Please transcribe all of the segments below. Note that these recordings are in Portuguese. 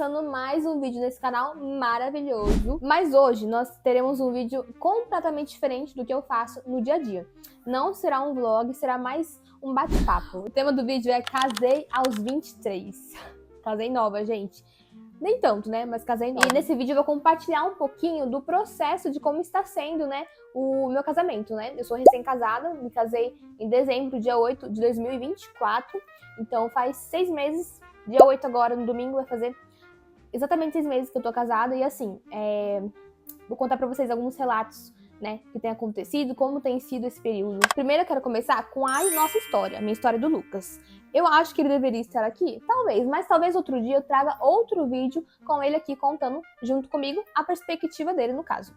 começando mais um vídeo nesse canal maravilhoso. Mas hoje nós teremos um vídeo completamente diferente do que eu faço no dia a dia. Não será um vlog, será mais um bate-papo. O tema do vídeo é Casei aos 23. Casei nova, gente. Nem tanto, né? Mas casei nova. E nesse vídeo eu vou compartilhar um pouquinho do processo de como está sendo, né, o meu casamento, né? Eu sou recém-casada, me casei em dezembro, dia 8 de 2024. Então faz 6 meses, dia 8 agora, no domingo, vai fazer exatamente 6 meses que eu tô casada. E assim, vou contar pra vocês alguns relatos, né, que tem acontecido, como tem sido esse período. Primeiro eu quero começar com a nossa história, a minha história do Lucas. Eu acho que ele deveria estar aqui, talvez, mas talvez outro dia eu traga outro vídeo com ele aqui contando, junto comigo, a perspectiva dele no caso.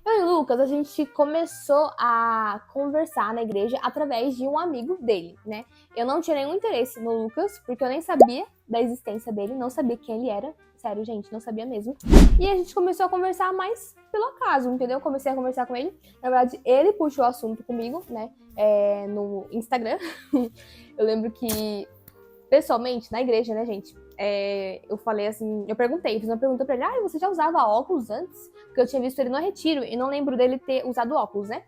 Eu e o Lucas, a gente começou a conversar na igreja através de um amigo dele, né? Eu não tinha nenhum interesse no Lucas, porque eu nem sabia da existência dele, não sabia quem ele era. Sério, gente, não sabia mesmo. E a gente começou a conversar mais pelo acaso, entendeu? Comecei a conversar com ele. Na verdade, ele puxou o assunto comigo, né? No Instagram. Eu lembro que, pessoalmente, na igreja, né, gente? Eu falei assim, eu perguntei, fiz uma pergunta pra ele, você já usava óculos antes? Porque eu tinha visto ele no retiro e não lembro dele ter usado óculos, né?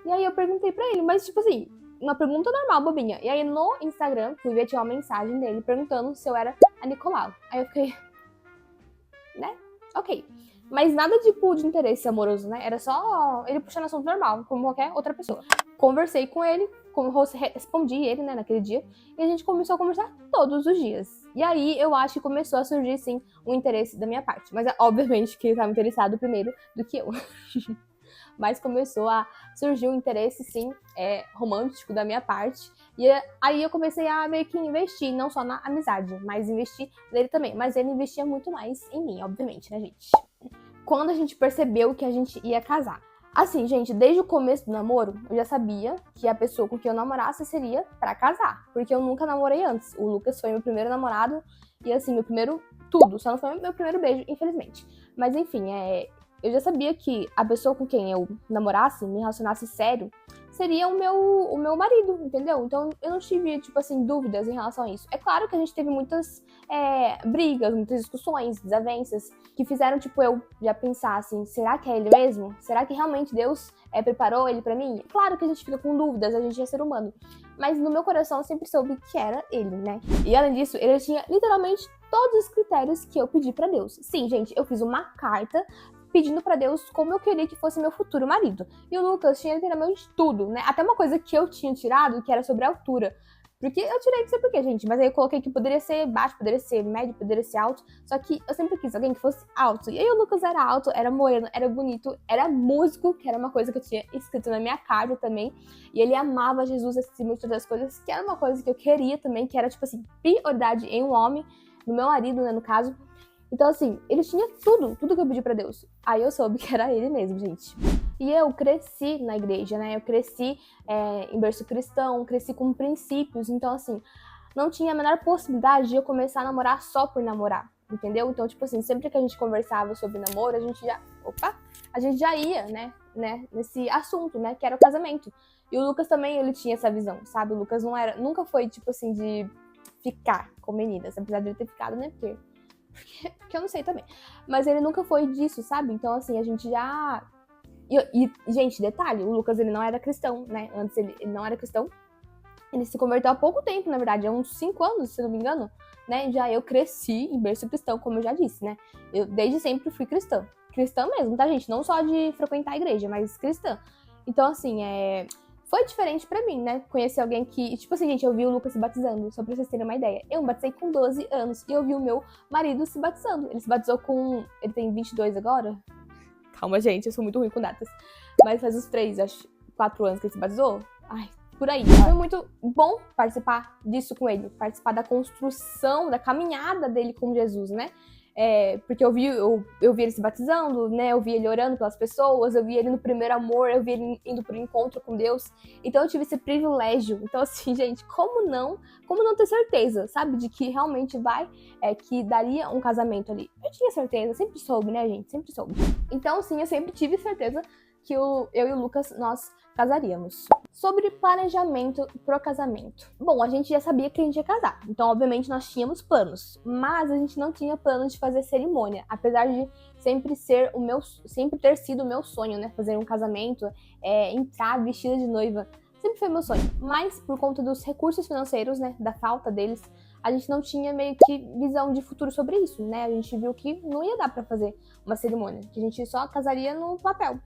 E aí eu perguntei pra ele, mas tipo assim, uma pergunta normal, bobinha. E aí no Instagram, fui ver, tinha uma mensagem dele perguntando se eu era a Nicolau. Aí eu fiquei, né? Ok. Mas nada tipo de interesse amoroso, né? Era só ele puxando assunto normal, como qualquer outra pessoa. Conversei com ele, respondi ele, né, naquele dia, e a gente começou a conversar todos os dias. E aí eu acho que começou a surgir, sim, um interesse da minha parte. Mas obviamente que ele estava interessado primeiro do que eu. Mas começou a surgir um interesse, sim, romântico da minha parte. E aí eu comecei a meio que investir, não só na amizade, mas investir nele também. Mas ele investia muito mais em mim, obviamente, né, gente? Quando a gente percebeu que a gente ia casar. Assim, gente, desde o começo do namoro, eu já sabia que a pessoa com quem eu namorasse seria pra casar. Porque eu nunca namorei antes. O Lucas foi meu primeiro namorado e, assim, meu primeiro tudo. Só não foi meu primeiro beijo, infelizmente. Mas, enfim, eu já sabia que a pessoa com quem eu namorasse, me relacionasse sério, seria o meu marido, entendeu? Então eu não tive, tipo assim, dúvidas em relação a isso. É claro que a gente teve muitas brigas, muitas discussões, desavenças, que fizeram, tipo, eu já pensar assim, será que é ele mesmo? Será que realmente Deus preparou ele pra mim? Claro que a gente fica com dúvidas, a gente é ser humano. Mas no meu coração eu sempre soube que era ele, né? E além disso, ele tinha literalmente todos os critérios que eu pedi pra Deus. Sim, gente, eu fiz uma carta pedindo pra Deus como eu queria que fosse meu futuro marido. E o Lucas tinha literalmente tudo, né? Até uma coisa que eu tinha tirado, que era sobre a altura. Porque eu tirei, não sei porquê, gente. Mas aí eu coloquei que poderia ser baixo, poderia ser médio, poderia ser alto. Só que eu sempre quis alguém que fosse alto. E aí o Lucas era alto, era moreno, era bonito, era músico, que era uma coisa que eu tinha escrito na minha carta também. E ele amava Jesus acima de todas as coisas, que era uma coisa que eu queria também, que era, tipo assim, prioridade em um homem, no meu marido, né, no caso. Então, assim, ele tinha tudo que eu pedi pra Deus. Aí eu soube que era ele mesmo, gente. E eu cresci na igreja, né? Eu cresci em berço cristão, cresci com princípios. Então, assim, não tinha a menor possibilidade de eu começar a namorar só por namorar, entendeu? Então, tipo assim, sempre que a gente conversava sobre namoro, a gente já ia, né, nesse assunto, né, que era o casamento. E o Lucas também, ele tinha essa visão, sabe? O Lucas nunca foi, tipo assim, de ficar com meninas, apesar de ele ter ficado, né, porque eu não sei também. Mas ele nunca foi disso, sabe? Então, assim, a gente já... gente, detalhe, o Lucas, ele não era cristão, né? Antes ele não era cristão. Ele se converteu há pouco tempo, na verdade, há uns 5 anos, se não me engano, né? Já eu cresci em berço cristão, como eu já disse, né? Eu desde sempre fui cristã. Cristã mesmo, tá, gente? Não só de frequentar a igreja, mas cristã. Então, assim, foi diferente pra mim, né? Conhecer alguém que... Tipo assim, gente, eu vi o Lucas se batizando, só pra vocês terem uma ideia. Eu me batizei com 12 anos e eu vi o meu marido se batizando. Ele se batizou com... Ele tem 22 agora? Calma, gente, eu sou muito ruim com datas. Mas faz uns 4 anos que ele se batizou. Ai, por aí. Foi muito bom participar disso com ele. Participar da construção, da caminhada dele com Jesus, né? Porque eu vi ele se batizando, né? Eu vi ele orando pelas pessoas, eu vi ele no primeiro amor, eu vi ele indo pro encontro com Deus. Então eu tive esse privilégio. Então, assim, gente, como não ter certeza, sabe? De que realmente que daria um casamento ali. Eu tinha certeza, sempre soube, né, gente? Sempre soube. Então, sim, eu sempre tive certeza que eu e o Lucas, nós casaríamos. Sobre planejamento pro casamento. Bom, a gente já sabia que a gente ia casar, então obviamente nós tínhamos planos, mas a gente não tinha planos de fazer cerimônia, apesar de sempre ter sido o meu sonho, né, fazer um casamento, entrar vestida de noiva, sempre foi meu sonho, mas por conta dos recursos financeiros, né, da falta deles, a gente não tinha meio que visão de futuro sobre isso, né, a gente viu que não ia dar pra fazer uma cerimônia, que a gente só casaria no papel.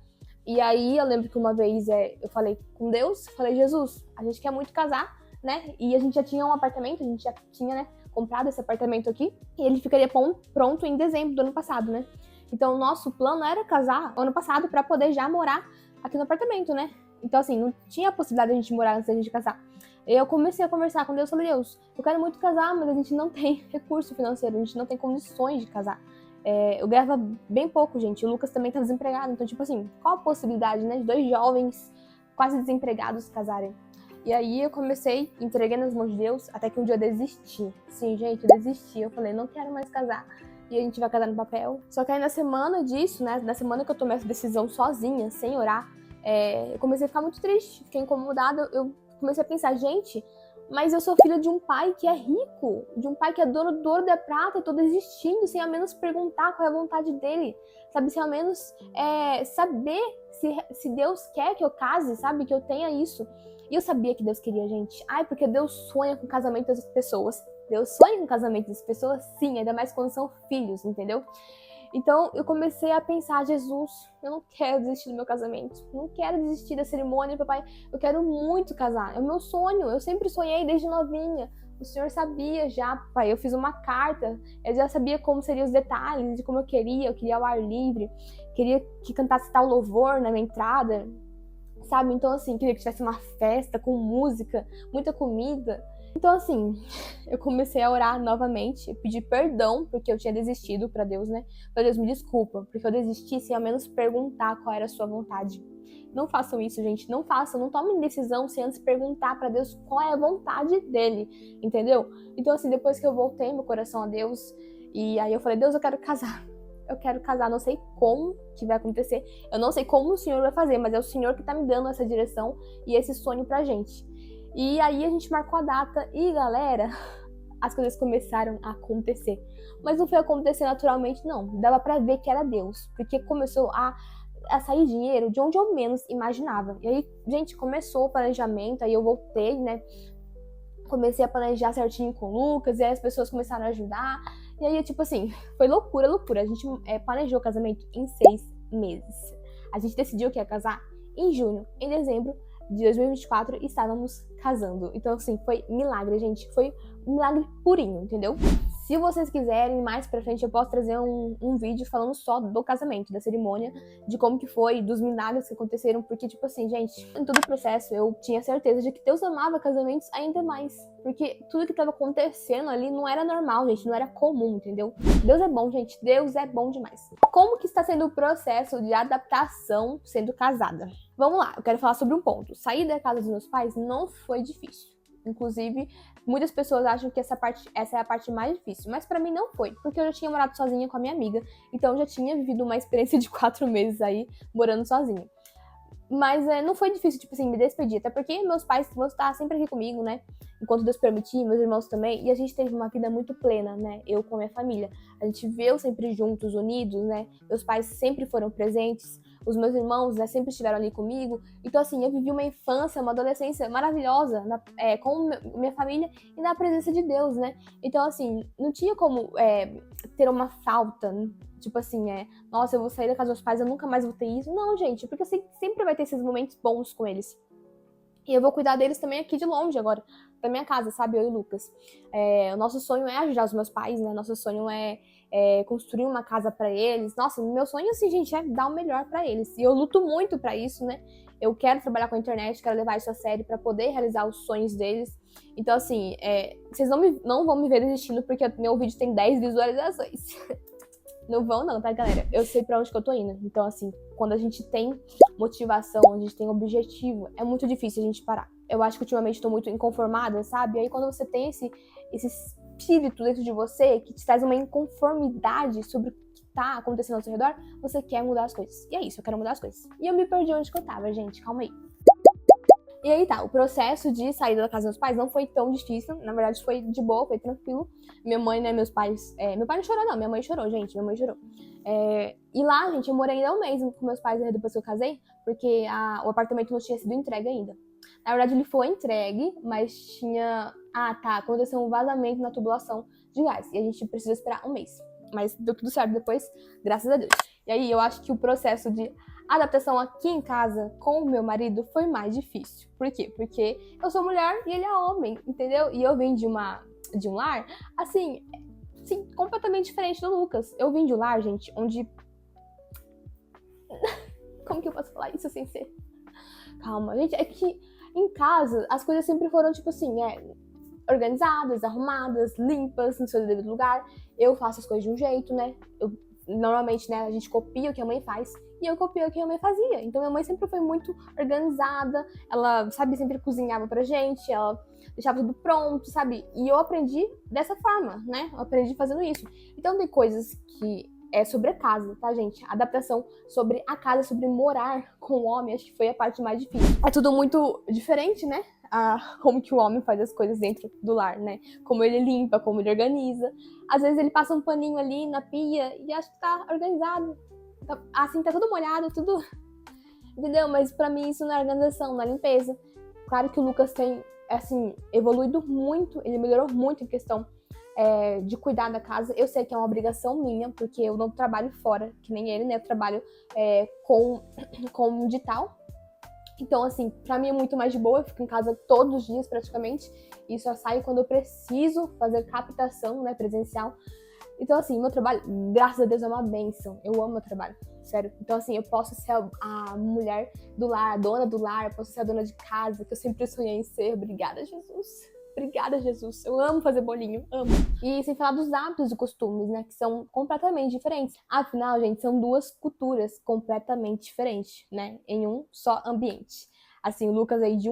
E aí eu lembro que uma vez eu falei com Deus, falei, Jesus, a gente quer muito casar, né? E a gente já tinha um apartamento, a gente já tinha, né, comprado esse apartamento aqui, e ele ficaria pronto em dezembro do ano passado, né? Então o nosso plano era casar ano passado pra poder já morar aqui no apartamento, né? Então assim, não tinha a possibilidade de a gente morar antes da gente casar. Eu comecei a conversar com Deus, falei, Deus, eu quero muito casar, mas a gente não tem recurso financeiro, a gente não tem condições de casar. Eu ganhava bem pouco, gente. O Lucas também tá desempregado. Então, tipo assim, qual a possibilidade, né, de 2 jovens quase desempregados casarem? E aí eu comecei, entreguei nas mãos de Deus, até que um dia eu desisti. Sim, gente, eu desisti. Eu falei, não quero mais casar. E a gente vai casar no papel. Só que aí na semana disso, né, na semana que eu tomei essa decisão sozinha, sem orar, eu comecei a ficar muito triste. Fiquei incomodada. Eu comecei a pensar, gente, mas eu sou filha de um pai que é rico, de um pai que é dono do ouro e da prata, e tô desistindo sem ao menos perguntar qual é a vontade dele, sabe? Sem ao menos saber se Deus quer que eu case, sabe? Que eu tenha isso. E eu sabia que Deus queria, gente. Ai, porque Deus sonha com o casamento das pessoas. Deus sonha com o casamento das pessoas, sim, ainda mais quando são filhos, entendeu? Então eu comecei a pensar, Jesus, eu não quero desistir do meu casamento, não quero desistir da cerimônia, papai, eu quero muito casar, é o meu sonho, eu sempre sonhei desde novinha, o Senhor sabia já, papai, eu fiz uma carta, eu já sabia como seriam os detalhes, de como eu queria o ar livre, queria que cantasse tal louvor na minha entrada, sabe, então assim, queria que tivesse uma festa com música, muita comida. Então, assim, eu comecei a orar novamente, pedir perdão, porque eu tinha desistido pra Deus, né? Pra Deus, me desculpa, porque eu desisti sem ao menos perguntar qual era a sua vontade. Não façam isso, gente, não façam, não tomem decisão sem antes perguntar pra Deus qual é a vontade dele, entendeu? Então, assim, depois que eu voltei meu coração a Deus, e aí eu falei, Deus, eu quero casar, não sei como que vai acontecer, eu não sei como o Senhor vai fazer, mas é o Senhor que tá me dando essa direção e esse sonho pra gente. E aí a gente marcou a data e, galera, as coisas começaram a acontecer. Mas não foi acontecer naturalmente, não. Dava pra ver que era Deus, porque começou a sair dinheiro de onde eu menos imaginava. E aí, gente, começou o planejamento, aí eu voltei, né? Comecei a planejar certinho com o Lucas, e aí as pessoas começaram a ajudar. E aí, tipo assim, foi loucura, loucura. A gente planejou o casamento em 6 meses. A gente decidiu que ia casar em junho, em dezembro de 2024, e estávamos casando. Então, assim, foi milagre, gente. Foi um milagre purinho, entendeu? Se vocês quiserem, mais pra frente eu posso trazer um vídeo falando só do casamento, da cerimônia, de como que foi, dos milagres que aconteceram, porque, tipo assim, gente, em todo o processo eu tinha certeza de que Deus amava casamentos ainda mais, porque tudo que tava acontecendo ali não era normal, gente, não era comum, entendeu? Deus é bom, gente, Deus é bom demais. Como que está sendo o processo de adaptação sendo casada? Vamos lá, eu quero falar sobre um ponto. Sair da casa dos meus pais não foi difícil. Inclusive, muitas pessoas acham que essa é a parte mais difícil, mas pra mim não foi, porque eu já tinha morado sozinha com a minha amiga, então eu já tinha vivido uma experiência de 4 meses aí, morando sozinha. Mas não foi difícil, tipo assim, me despedir, até porque meus pais vão estar sempre aqui comigo, né, enquanto Deus permitir, meus irmãos também, e a gente teve uma vida muito plena, né, eu com a minha família. A gente viveu sempre juntos, unidos, né, meus pais sempre foram presentes, os meus irmãos, né, sempre estiveram ali comigo. Então, assim, eu vivi uma infância, uma adolescência maravilhosa com minha família e na presença de Deus, né? Então, assim, não tinha como ter uma falta, tipo assim, nossa, eu vou sair da casa dos meus pais, eu nunca mais vou ter isso. Não, gente, porque eu sempre vai ter esses momentos bons com eles. E eu vou cuidar deles também aqui de longe agora, da minha casa, sabe? Eu e o Lucas. O nosso sonho é ajudar os meus pais, né? Nosso sonho é construir uma casa pra eles. Nossa, meu sonho, assim, gente, é dar o melhor pra eles. E eu luto muito pra isso, né? Eu quero trabalhar com a internet, quero levar isso a sério pra poder realizar os sonhos deles. Então, assim, vocês não vão me ver desistindo porque meu vídeo tem 10 visualizações. Não vão não, tá, galera? Eu sei pra onde que eu tô indo. Então, assim, quando a gente tem motivação, a gente tem objetivo, é muito difícil a gente parar. Eu acho que ultimamente tô muito inconformada, sabe? E aí quando você tem esse espírito dentro de você que te traz uma inconformidade sobre o que tá acontecendo ao seu redor, você quer mudar as coisas. E é isso, eu quero mudar as coisas. E eu me perdi onde que eu tava, gente, calma aí. E aí tá, o processo de saída da casa dos meus pais não foi tão difícil, na verdade foi de boa, foi tranquilo. Minha mãe, né, meus pais, meu pai não chorou não, minha mãe chorou, gente, minha mãe chorou. E lá, gente, eu morei ainda um mês com meus pais, né, depois que eu casei, porque o apartamento não tinha sido entregue ainda. Na verdade, ele foi entregue, mas tinha... aconteceu um vazamento na tubulação de gás, e a gente precisa esperar um mês. Mas deu tudo certo depois, graças a Deus. E aí, eu acho que o processo de adaptação aqui em casa com o meu marido foi mais difícil. Por quê? Porque eu sou mulher e ele é homem, entendeu? E eu vim de um lar, assim, completamente diferente do Lucas. Eu vim de um lar, gente, onde... Como que eu posso falar isso sem ser? Calma, gente, é que em casa as coisas sempre foram, tipo assim, organizadas, arrumadas, limpas, no seu devido lugar. Eu faço as coisas de um jeito, né? Normalmente, né, a gente copia o que a mãe faz e eu copio o que a mãe fazia. Então, minha mãe sempre foi muito organizada, ela, sabe, sempre cozinhava pra gente, ela deixava tudo pronto, sabe? E eu aprendi dessa forma, né? Eu aprendi fazendo isso. Então, tem coisas que é sobre a casa, tá, gente? A adaptação sobre a casa, sobre morar com o homem, acho que foi a parte mais difícil. É tudo muito diferente, né? Como que o homem faz as coisas dentro do lar, né? Como ele limpa, como ele organiza. Às vezes ele passa um paninho ali na pia e acha que tá organizado. Assim, tá tudo molhado, tudo... Entendeu? Mas pra mim isso não é organização, não é limpeza. Claro que o Lucas tem, assim, evoluído muito, ele melhorou muito em questão de cuidar da casa. Eu sei que é uma obrigação minha, porque eu não trabalho fora, que nem ele, né? Eu trabalho com digital. Então, assim, pra mim é muito mais de boa, eu fico em casa todos os dias praticamente, e só saio quando eu preciso fazer captação, né, presencial. Então, assim, meu trabalho, graças a Deus, é uma bênção. Eu amo meu trabalho, sério. Então, assim, eu posso ser a mulher do lar, a dona do lar, eu posso ser a dona de casa, que eu sempre sonhei em ser. Obrigada, Jesus. Obrigada, Jesus. Eu amo fazer bolinho, amo. E sem falar dos hábitos e costumes, né, que são completamente diferentes. Afinal, gente, são duas culturas completamente diferentes, né, em um só ambiente. Assim, o Lucas aí de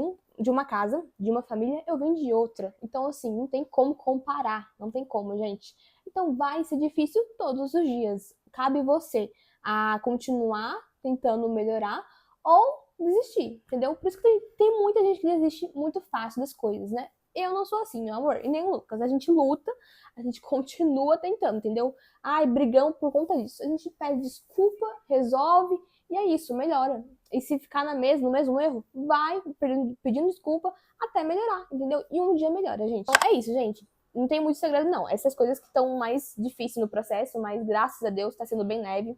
uma casa, de uma família, eu venho de outra. Então, assim, não tem como comparar, não tem como, gente. Então, vai ser difícil todos os dias. Cabe você a continuar tentando melhorar ou desistir, entendeu? Por isso que tem muita gente que desiste muito fácil das coisas, né? Eu não sou assim, meu amor, e nem o Lucas. A gente luta, a gente continua tentando, entendeu? Brigamos por conta disso. A gente pede desculpa, resolve, e é isso, melhora. E se ficar no mesmo erro, vai pedindo desculpa até melhorar, entendeu? E um dia melhora, gente. Então, é isso, gente. Não tem muito segredo, não. Essas coisas que estão mais difíceis no processo, mas graças a Deus tá sendo bem leve.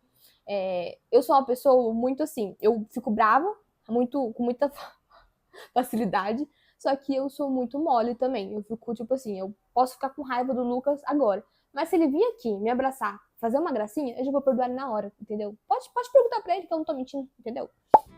Eu sou uma pessoa muito assim, eu fico brava, com muita facilidade. Só que eu sou muito mole também. Eu fico, tipo assim, eu posso ficar com raiva do Lucas agora. Mas se ele vir aqui me abraçar, fazer uma gracinha, eu já vou perdoar ele na hora, entendeu? Pode perguntar pra ele que eu não tô mentindo, entendeu?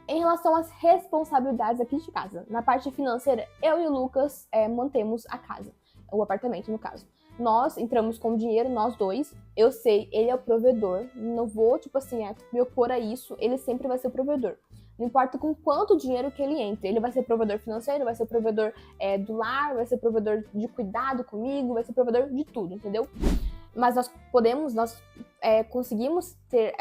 Em relação às responsabilidades aqui de casa, na parte financeira, eu e o Lucas mantemos a casa. O apartamento, no caso. Nós entramos com dinheiro, nós dois. Eu sei, ele é o provedor. Não vou, tipo assim, me opor a isso. Ele sempre vai ser o provedor. Não importa com quanto dinheiro que ele entre. Ele vai ser provedor financeiro, vai ser provedor do lar, vai ser provedor de cuidado comigo, vai ser provedor de tudo, entendeu? Mas nós conseguimos ter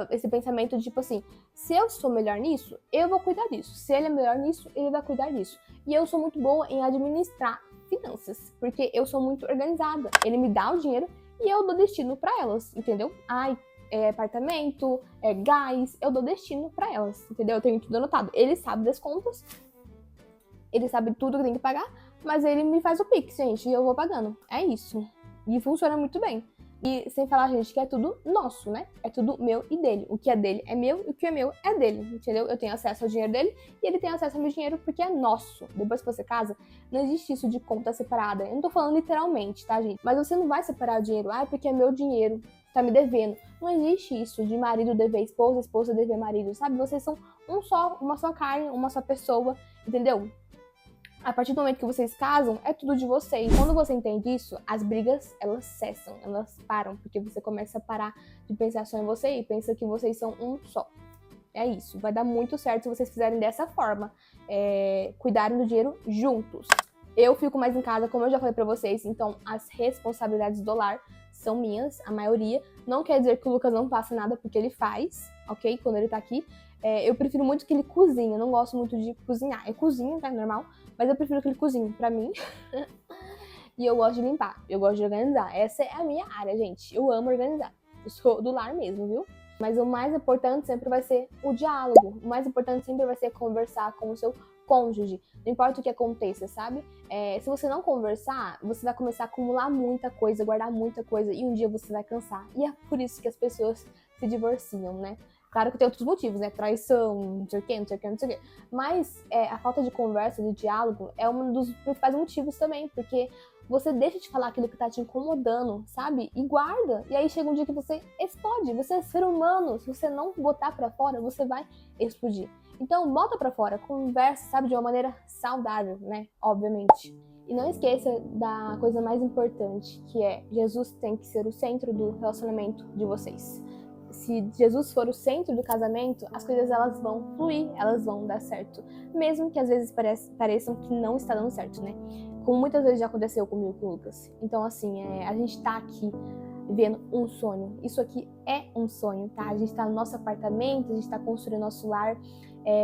esse pensamento de, tipo assim, se eu sou melhor nisso, eu vou cuidar disso. Se ele é melhor nisso, ele vai cuidar disso. E eu sou muito boa em administrar finanças, porque eu sou muito organizada. Ele me dá o dinheiro e eu dou destino pra elas, entendeu? Apartamento, gás, eu dou destino pra elas, entendeu? Eu tenho tudo anotado. Ele sabe das contas, ele sabe tudo que tem que pagar, mas ele me faz o Pix, gente, e eu vou pagando. É isso. E funciona muito bem. E sem falar, gente, que é tudo nosso, né? É tudo meu e dele. O que é dele é meu e o que é meu é dele, entendeu? Eu tenho acesso ao dinheiro dele e ele tem acesso ao meu dinheiro porque é nosso. Depois que você casa, não existe isso de conta separada. Eu não tô falando literalmente, tá, gente? Mas você não vai separar o dinheiro, porque é meu dinheiro, tá me devendo. Não existe isso de marido dever esposa, esposa dever marido, sabe? Vocês são uma só carne, uma só pessoa, entendeu? A partir do momento que vocês casam, é tudo de vocês. Quando você entende isso, as brigas, elas cessam, elas param, porque você começa a parar de pensar só em você e pensa que vocês são um só. É isso, vai dar muito certo se vocês fizerem dessa forma, cuidarem do dinheiro juntos. Eu fico mais em casa, como eu já falei pra vocês, então as responsabilidades do lar são minhas, a maioria. Não quer dizer que o Lucas não faça nada, porque ele faz, ok? Quando ele tá aqui. Eu prefiro muito que ele cozinhe, eu não gosto muito de cozinhar. Eu cozinho, tá? Normal, mas eu prefiro que ele cozinhe pra mim. E eu gosto de limpar, eu gosto de organizar. Essa é a minha área, gente. Eu amo organizar. Eu sou do lar mesmo, viu? Mas o mais importante sempre vai ser o diálogo. O mais importante sempre vai ser conversar com o seu cônjuge. Não importa o que aconteça, sabe? Se você não conversar, você vai começar a acumular muita coisa, guardar muita coisa, e um dia você vai cansar. E é por isso que as pessoas se divorciam, né? Claro que tem outros motivos, né? Traição, não sei o quê, não sei o quê, não sei o quê. Mas a falta de conversa, de diálogo, é um dos principais motivos também, porque você deixa de falar aquilo que tá te incomodando, sabe? E guarda. E aí chega um dia que você explode. Você é ser humano. Se você não botar pra fora, você vai explodir. Então, bota pra fora. Conversa, sabe? De uma maneira saudável, né? Obviamente. E não esqueça da coisa mais importante, que é Jesus tem que ser o centro do relacionamento de vocês. Se Jesus for o centro do casamento, as coisas elas vão fluir, elas vão dar certo. Mesmo que às vezes pareçam que não está dando certo, né? Como muitas vezes já aconteceu comigo com o Lucas. Então, assim, a gente tá aqui vivendo um sonho. Isso aqui é um sonho, tá? A gente tá no nosso apartamento, a gente tá construindo nosso lar,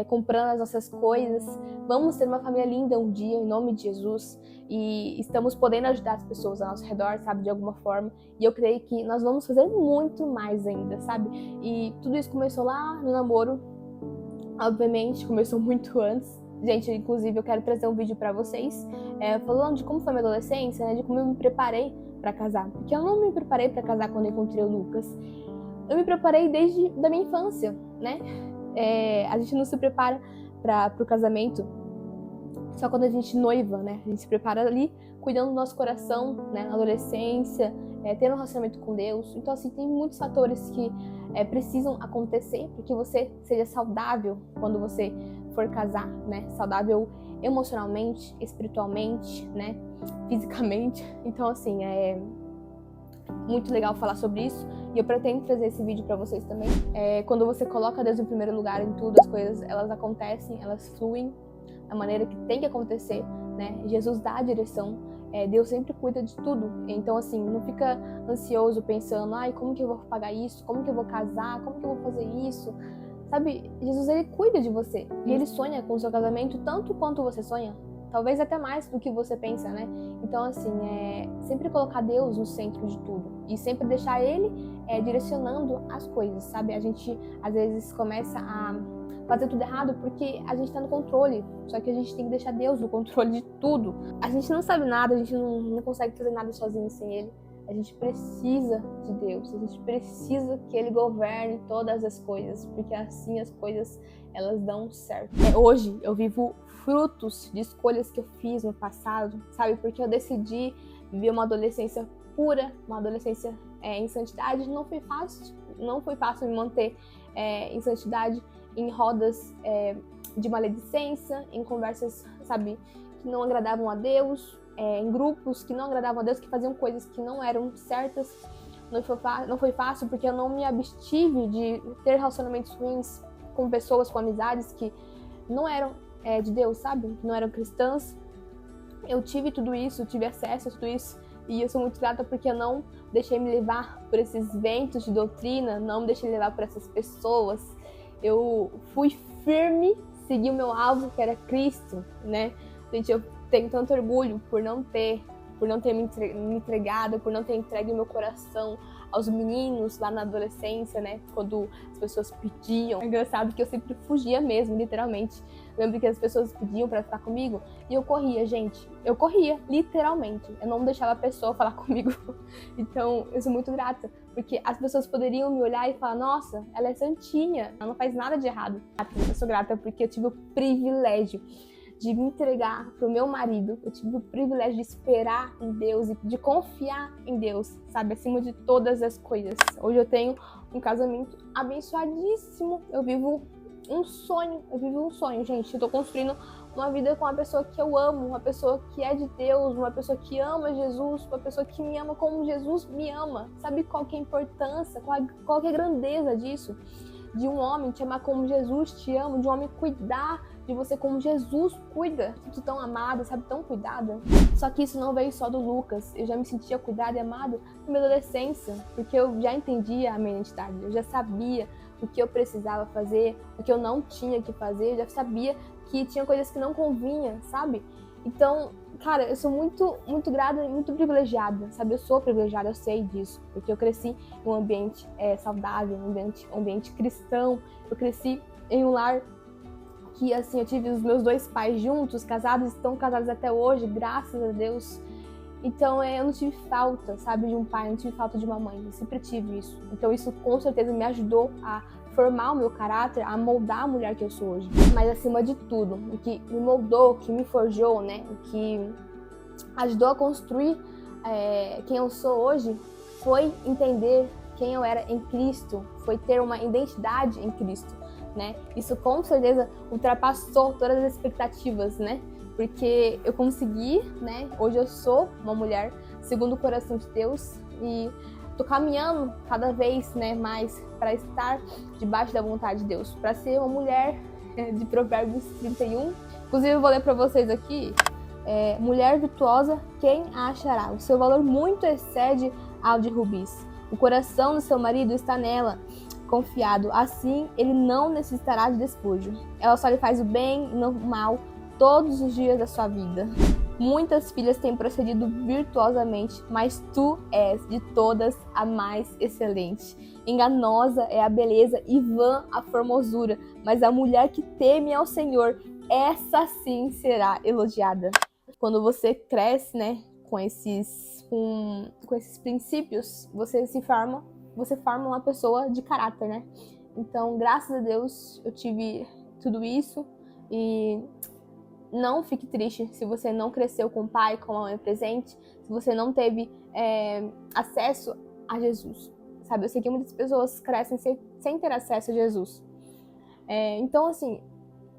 comprando as nossas coisas. Vamos ter uma família linda um dia, em nome de Jesus. E estamos podendo ajudar as pessoas ao nosso redor, sabe? De alguma forma. E eu creio que nós vamos fazer muito mais ainda, sabe? E tudo isso começou lá no namoro. Obviamente, começou muito antes. Gente, inclusive, eu quero trazer um vídeo pra vocês falando de como foi minha adolescência, né? De como eu me preparei pra casar. Porque eu não me preparei pra casar quando eu encontrei o Lucas. Eu me preparei desde da minha infância, né? A gente não se prepara pro casamento só quando a gente noiva, né? A gente se prepara ali, cuidando do nosso coração, né? Na adolescência, tendo um relacionamento com Deus. Então, assim, tem muitos fatores que precisam acontecer para que você seja saudável quando você for casar, né? Saudável emocionalmente, espiritualmente, né? Fisicamente. Então, assim, é muito legal falar sobre isso. E eu pretendo trazer esse vídeo para vocês também. Quando você coloca Deus em primeiro lugar em tudo, as coisas, elas acontecem, elas fluem da maneira que tem que acontecer, né? Jesus dá a direção, Deus sempre cuida de tudo. Então, assim, não fica ansioso pensando, ai, como que eu vou pagar isso? Como que eu vou casar? Como que eu vou fazer isso? Sabe, Jesus, ele cuida de você. E ele sonha com o seu casamento tanto quanto você sonha. Talvez até mais do que você pensa, né? Então, assim, sempre colocar Deus no centro de tudo. E sempre deixar Ele direcionando as coisas, sabe? A gente, às vezes, começa a fazer tudo errado porque a gente tá no controle. Só que a gente tem que deixar Deus no controle de tudo. A gente não sabe nada, a gente não consegue fazer nada sozinho sem Ele. A gente precisa de Deus, a gente precisa que Ele governe todas as coisas, porque assim as coisas, elas dão certo. Hoje eu vivo frutos de escolhas que eu fiz no passado, sabe? Porque eu decidi viver uma adolescência pura, uma adolescência em santidade. Não foi fácil me manter em santidade, em rodas de maledicência, em conversas, sabe, que não agradavam a Deus, em grupos que não agradavam a Deus, que faziam coisas que não eram certas. Não foi fácil porque eu não me abstive de ter relacionamentos ruins com pessoas, com amizades que não eram de Deus, sabe? Que não eram cristãs. Eu tive tudo isso, tive acesso a tudo isso, e eu sou muito grata porque eu não deixei me levar por esses ventos de doutrina, não me deixei levar por essas pessoas. Eu fui firme, segui o meu alvo, que era Cristo, né? Gente, eu tenho tanto orgulho por não ter me entregado, por não ter entregue o meu coração aos meninos lá na adolescência, né? Quando as pessoas pediam. É engraçado que eu sempre fugia mesmo, literalmente. Eu lembro que as pessoas pediam pra ficar comigo e eu corria, gente. Eu corria, literalmente. Eu não deixava a pessoa falar comigo. Então, eu sou muito grata, porque as pessoas poderiam me olhar e falar, nossa, ela é santinha, ela não faz nada de errado. Eu sou grata porque eu tive o privilégio de me entregar pro meu marido. Eu tive o privilégio de esperar em Deus e de confiar em Deus, sabe? Acima de todas as coisas. Hoje eu tenho um casamento abençoadíssimo. Eu vivo um sonho, gente. Eu tô construindo uma vida com uma pessoa que eu amo, uma pessoa que é de Deus, uma pessoa que ama Jesus, uma pessoa que me ama como Jesus me ama. Sabe qual que é a importância, qual que é a grandeza disso? de um homem te amar como Jesus te ama, de um homem cuidar de você como Jesus cuida, tu tão amada, sabe, tão cuidada. Só que isso não veio só do Lucas, eu já me sentia cuidada e amada na minha adolescência, porque eu já entendia a minha identidade, eu já sabia o que eu precisava fazer, o que eu não tinha que fazer, eu já sabia que tinha coisas que não convinha, sabe? Então, cara, eu sou muito grata e muito privilegiada, sabe? Eu sou privilegiada, eu sei disso, porque eu cresci em um ambiente saudável, um ambiente cristão, eu cresci em um lar que, assim, eu tive os meus 2 pais juntos, casados, estão casados até hoje, graças a Deus. Então, eu não tive falta, sabe, de um pai, não tive falta de uma mãe, eu sempre tive isso. Então, isso com certeza me ajudou a formar o meu caráter, a moldar a mulher que eu sou hoje. Mas, acima de tudo, o que me moldou, o que me forjou, né, o que ajudou a construir quem eu sou hoje, foi entender quem eu era em Cristo, foi ter uma identidade em Cristo, né? Isso com certeza ultrapassou todas as expectativas, né? Porque eu consegui, né? Hoje eu sou uma mulher segundo o coração de Deus e tô caminhando cada vez, né, mais para estar debaixo da vontade de Deus, para ser uma mulher de Provérbios 31. Inclusive eu vou ler para vocês aqui. Mulher virtuosa, quem a achará? O seu valor muito excede ao de rubis. O coração do seu marido está nela, confiado. Assim, ele não necessitará de despojo. Ela só lhe faz o bem e não o mal todos os dias da sua vida. Muitas filhas têm procedido virtuosamente, mas tu és de todas a mais excelente. Enganosa é a beleza e vã a formosura, mas a mulher que teme ao Senhor, essa sim será elogiada. Quando você cresce, né, com esses princípios, você forma uma pessoa de caráter, né? Então, graças a Deus, eu tive tudo isso e não fique triste se você não cresceu com o pai, com a mãe presente, se você não teve acesso a Jesus, sabe? Eu sei que muitas pessoas crescem sem ter acesso a Jesus. Então, assim,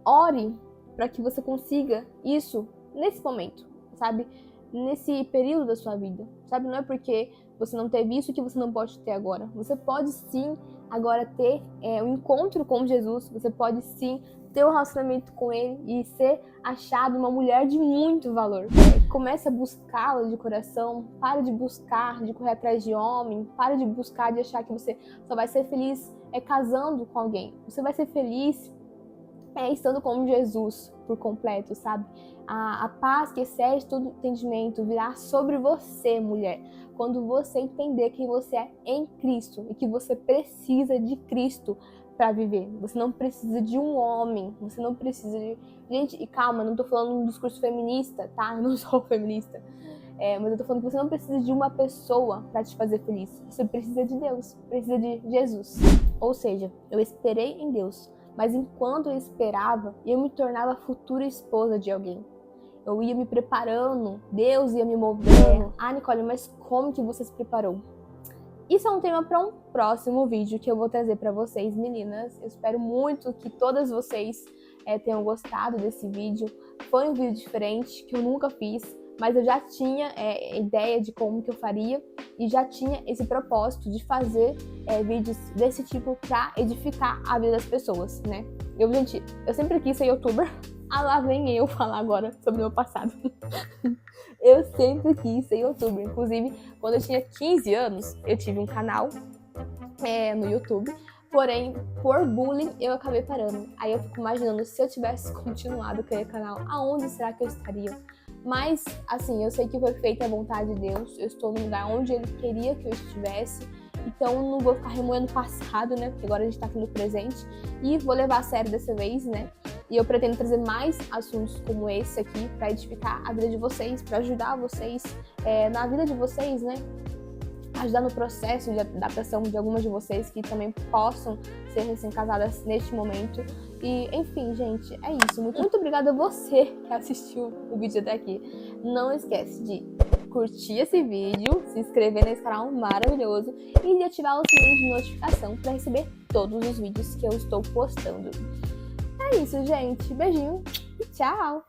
ore para que você consiga isso nesse momento, sabe? Nesse período da sua vida, sabe? Não é porque você não teve isso que você não pode ter agora. Você pode sim agora ter um encontro com Jesus, você pode sim ter um relacionamento com ele e ser achado uma mulher de muito valor. Comece a buscá-lo de coração, pare de buscar, de correr atrás de homem, pare de buscar, de achar que você só vai ser feliz casando com alguém. Você vai ser feliz estando com Jesus por completo, sabe? A paz que excede todo entendimento virá sobre você, mulher, quando você entender quem você é em Cristo e que você precisa de Cristo para viver. Você não precisa de um homem, você não precisa de... Gente, e calma, não tô falando um discurso feminista, tá? Eu não sou feminista. Mas eu tô falando que você não precisa de uma pessoa para te fazer feliz. Você precisa de Deus, precisa de Jesus. Ou seja, eu esperei em Deus, mas enquanto eu esperava, eu me tornava a futura esposa de alguém. Eu ia me preparando, Deus ia me moldando. Nicole, mas como que você se preparou? Isso é um tema para um próximo vídeo que eu vou trazer para vocês, meninas. Eu espero muito que todas vocês tenham gostado desse vídeo. Foi um vídeo diferente, que eu nunca fiz, mas eu já tinha ideia de como que eu faria e já tinha esse propósito de fazer vídeos desse tipo para edificar a vida das pessoas, né? Eu sempre quis ser youtuber. Lá vem eu falar agora sobre o meu passado. Eu sempre quis ser youtuber. Inclusive, quando eu tinha 15 anos, eu tive um canal no YouTube. Porém, por bullying, eu acabei parando. Aí eu fico imaginando, se eu tivesse continuado aquele canal, aonde será que eu estaria? Mas, assim, eu sei que foi feita a vontade de Deus. Eu estou no lugar onde Ele queria que eu estivesse. Então, não vou ficar remoendo o passado, né? Porque agora a gente tá aqui no presente. E vou levar a sério dessa vez, né? E eu pretendo trazer mais assuntos como esse aqui para edificar a vida de vocês, para ajudar vocês na vida de vocês, né? Ajudar no processo de adaptação de algumas de vocês que também possam ser recém-casadas neste momento. E, enfim, gente, é isso. Muito obrigada a você que assistiu o vídeo até aqui. Não esquece de curtir esse vídeo, se inscrever nesse canal maravilhoso e de ativar o sininho de notificação para receber todos os vídeos que eu estou postando. É isso, gente. Beijinho e tchau!